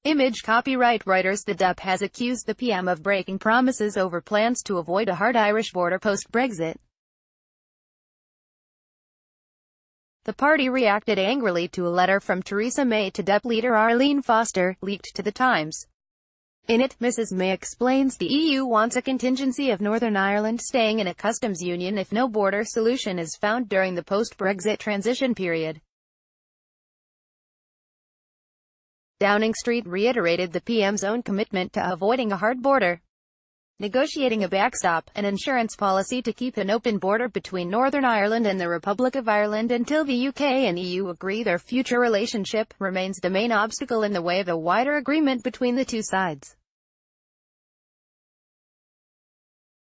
Image copyright writers. The DUP has accused the PM of breaking promises over plans to avoid a hard Irish border post-Brexit. The party reacted angrily to a letter from Theresa May to DUP leader Arlene Foster, leaked to The Times. In it, Mrs May explains the EU wants a contingency of Northern Ireland staying in a customs union if no border solution is found during the post-Brexit transition period. Downing Street reiterated the PM's own commitment to avoiding a hard border, negotiating a backstop, an insurance policy to keep an open border between Northern Ireland and the Republic of Ireland until the UK and EU agree their future relationship, remains the main obstacle in the way of a wider agreement between the two sides.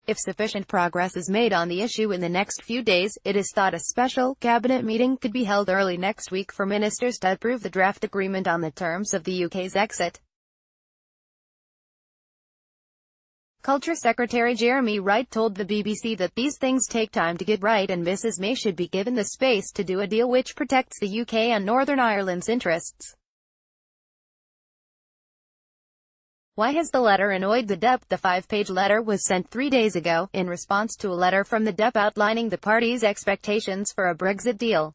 If sufficient progress is made on the issue in the next few days, it is thought a special cabinet meeting could be held early next week for ministers to approve the draft agreement on the terms of the UK's exit. Culture Secretary Jeremy Wright told the BBC that these things take time to get right and Mrs May should be given the space to do a deal which protects the UK and Northern Ireland's interests. Why has the letter annoyed the DUP? The 5-page letter was sent 3 days ago, in response to a letter from the DUP outlining the party's expectations for a Brexit deal.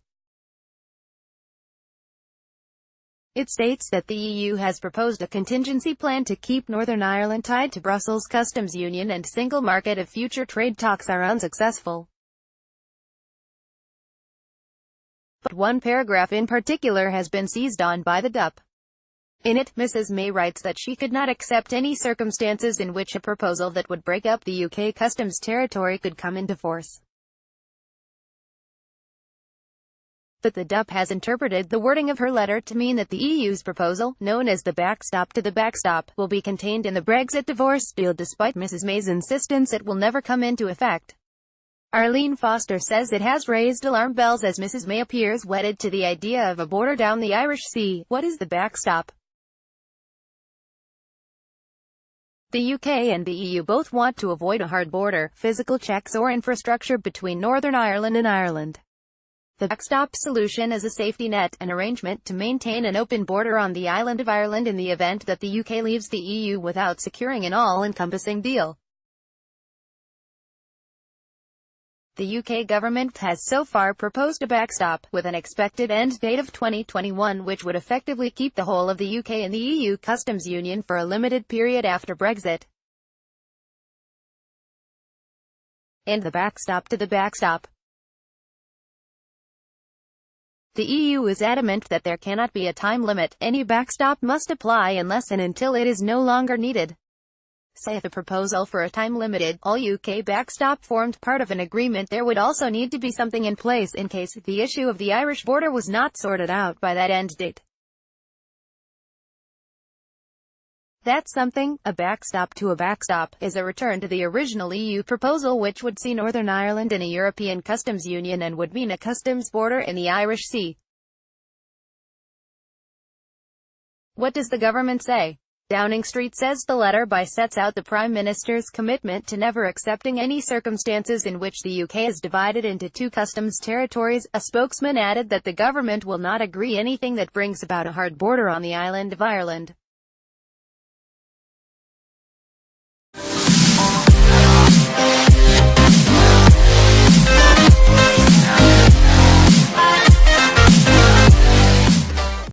It states that the EU has proposed a contingency plan to keep Northern Ireland tied to Brussels' customs union and single market if future trade talks are unsuccessful. But one paragraph in particular has been seized on by the DUP. In it, Mrs May writes that she could not accept any circumstances in which a proposal that would break up the UK customs territory could come into force. But the DUP has interpreted the wording of her letter to mean that the EU's proposal, known as the backstop to the backstop, will be contained in the Brexit divorce deal despite Mrs May's insistence it will never come into effect. Arlene Foster says it has raised alarm bells as Mrs May appears wedded to the idea of a border down the Irish Sea. What is the backstop? The UK and the EU both want to avoid a hard border, physical checks or infrastructure between Northern Ireland and Ireland. The backstop solution is a safety net, an arrangement to maintain an open border on the island of Ireland in the event that the UK leaves the EU without securing an all-encompassing deal. The UK government has so far proposed a backstop, with an expected end date of 2021 which would effectively keep the whole of the UK in the EU customs union for a limited period after Brexit. And the backstop to the backstop. The EU is adamant that there cannot be a time limit. Any backstop must apply unless and until it is no longer needed. Say if a proposal for a time-limited, all-UK backstop formed part of an agreement, there would also need to be something in place in case the issue of the Irish border was not sorted out by that end date. That something, a backstop to a backstop, is a return to the original EU proposal which would see Northern Ireland in a European customs union and would mean a customs border in the Irish Sea. What does the government say? Downing Street says the letter sets out the Prime Minister's commitment to never accepting any circumstances in which the UK is divided into two customs territories. A spokesman added that the government will not agree anything that brings about a hard border on the island of Ireland.